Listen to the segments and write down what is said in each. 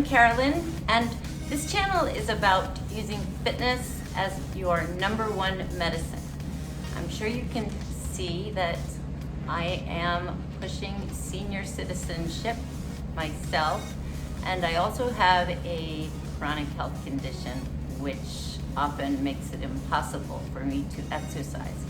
Carolyn, and this channel is about using fitness as your #1 medicine. I'm sure you can see that I am pushing senior citizenship myself, and I also have a chronic health condition which often makes it impossible for me to exercise.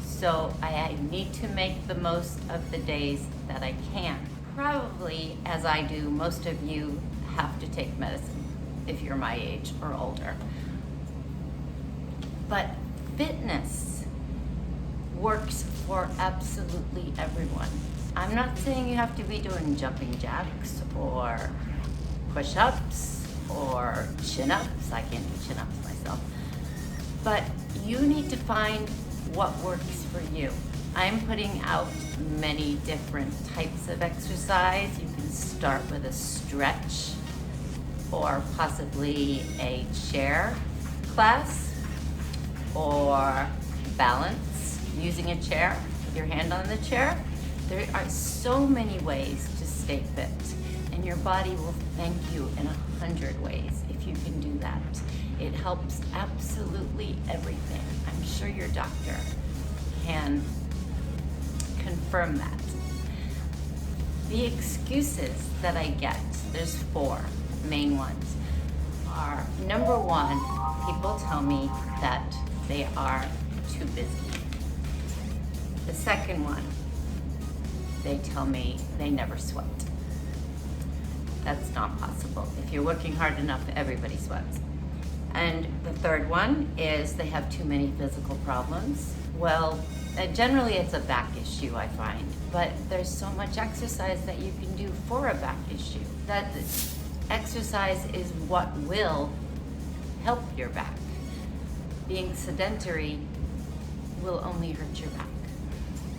So I need to make the most of the days that I can. Probably, as I do, most of you have to take medicine if you're my age or older. But fitness works for absolutely everyone. I'm not saying you have to be doing jumping jacks or push-ups or chin-ups. I can't do chin-ups myself. But you need to find what works for you. I'm putting out many different types of exercise. You can start with a stretch or possibly a chair class or balance using a chair with your hand on the chair. There are so many ways to stay fit, and your body will thank you in 100 ways if you can do that. It helps absolutely everything. I'm sure your doctor can confirm that. The excuses that I get, there's 4 main ones, are #1, people tell me that they are too busy. The second one, they tell me they never sweat. That's not possible. If you're working hard enough, everybody sweats. And the third one is they have too many physical problems. Well, generally it's a back issue, I find, but there's so much exercise that you can do for a back issue. That exercise is what will help your back. Being sedentary will only hurt your back.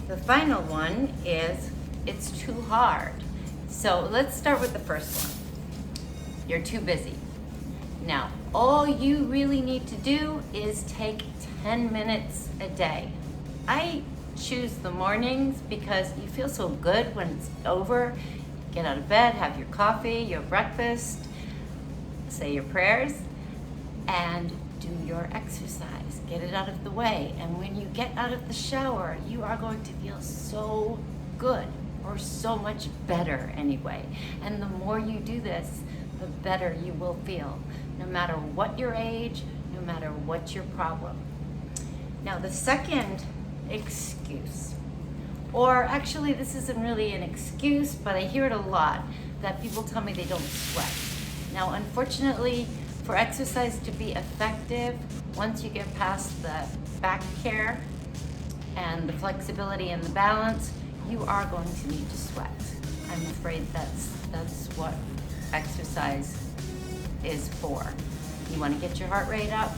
The final one is it's too hard. So let's start with the first one. You're too busy. Now, all you really need to do is take 10 minutes a day. I choose the mornings because you feel so good when it's over. Get out of bed, have your coffee, your breakfast, say your prayers, and do your exercise. Get it out of the way. And when you get out of the shower, you are going to feel so good, or so much better anyway. And the more you do this, the better you will feel, no matter what your age, no matter what your problem. Now, the second excuse, or actually this isn't really an excuse, but I hear it a lot, that people tell me they don't sweat. Now, unfortunately, for exercise to be effective, once you get past the back care and the flexibility and the balance, you are going to need to sweat. I'm afraid that's what exercise is for. You want to get your heart rate up,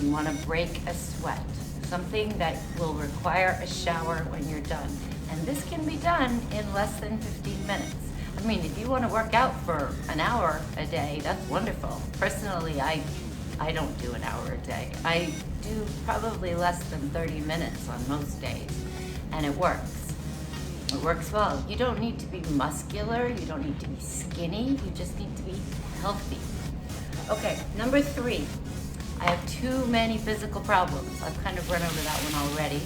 you want to break a sweat, something that will require a shower when you're done. And this can be done in less than 15 minutes. I mean, if you want to work out for an hour a day, that's wonderful. Personally, I don't do an hour a day. I do probably less than 30 minutes on most days, and it works. It works well. You don't need to be muscular, you don't need to be skinny, you just need to be healthy. Okay, #3, I have too many physical problems. I've kind of run over that one already.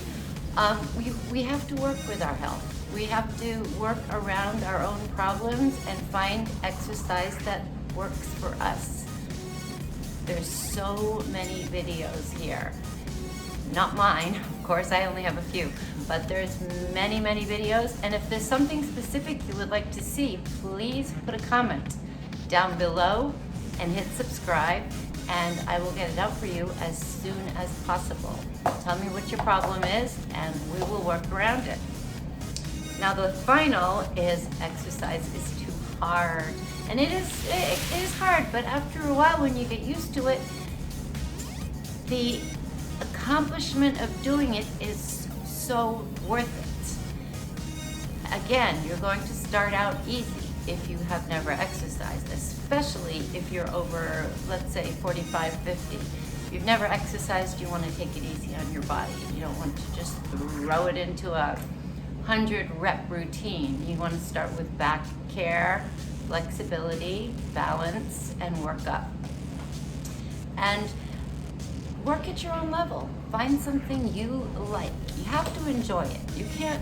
We have to work with our health. We have to work around our own problems and find exercise that works for us. There's so many videos here. Not mine, of course, I only have a few, but there's many, many videos, and if there's something specific you would like to see, please put a comment down below and hit subscribe, and I will get it out for you as soon as possible. Tell me what your problem is, and we will work around it. Now, the final is exercise is too hard, and it is hard, but after a while, when you get used to it, the accomplishment of doing it is so worth it. Again, you're going to start out easy if you have never exercised, especially if you're over, let's say, 45, 50. If you've never exercised, you want to take it easy on your body. You don't want to just throw it into a 100 rep routine. You want to start with back care, flexibility, balance, and work up. And work at your own level. Find something you like. You have to enjoy it. You can't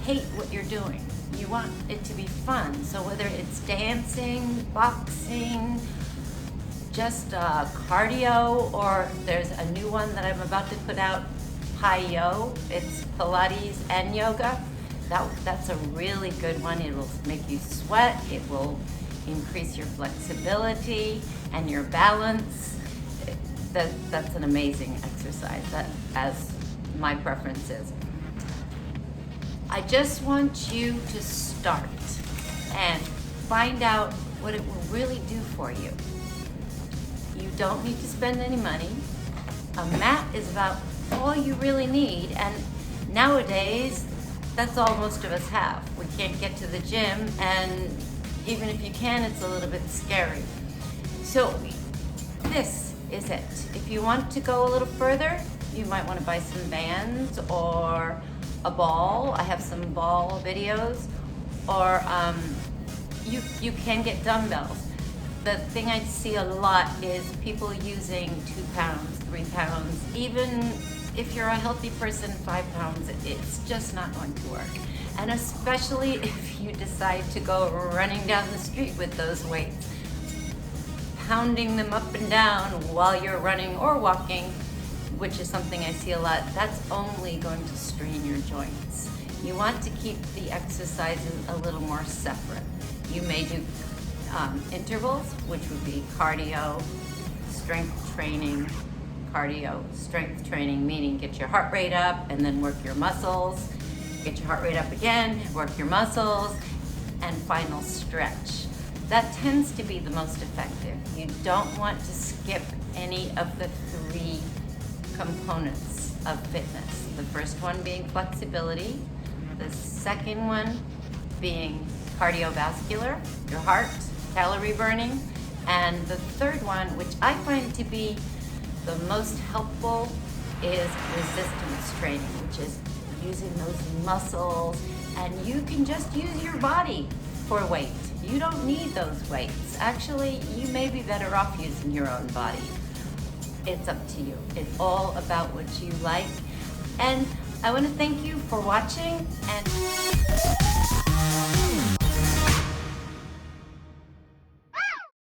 hate what you're doing. You want it to be fun. So whether it's dancing, boxing, just cardio, or there's a new one that I'm about to put out, Hi-Yo. It's Pilates and yoga. That's a really good one. It will make you sweat. It will increase your flexibility and your balance. That's an amazing exercise, that as my preference is. I just want you to start and find out what it will really do for you. You don't need to spend any money. A mat is about all you really need, and nowadays, that's all most of us have. We can't get to the gym, and even if you can, it's a little bit scary. So this is it. If you want to go a little further, you might want to buy some bands or a ball. I have some ball videos, or you can get dumbbells. The thing I see a lot is people using 2 pounds, 3 pounds, even if you're a healthy person, 5 pounds, it's just not going to work. And especially if you decide to go running down the street with those weights, pounding them up and down while you're running or walking, which is something I see a lot, that's only going to strain your joints. You want to keep the exercises a little more separate. You may do intervals, which would be cardio, strength training, meaning get your heart rate up and then work your muscles, get your heart rate up again, work your muscles, and final stretch. That tends to be the most effective. You don't want to skip any of the 3 components of fitness. The first one being flexibility, the second one being cardiovascular, your heart, calorie burning, and the third one, which I find to be the most helpful, is resistance training, which is using those muscles, and you can just use your body for weight. You don't need those weights. Actually, you may be better off using your own body. It's up to you. It's all about what you like. And I want to thank you for watching, and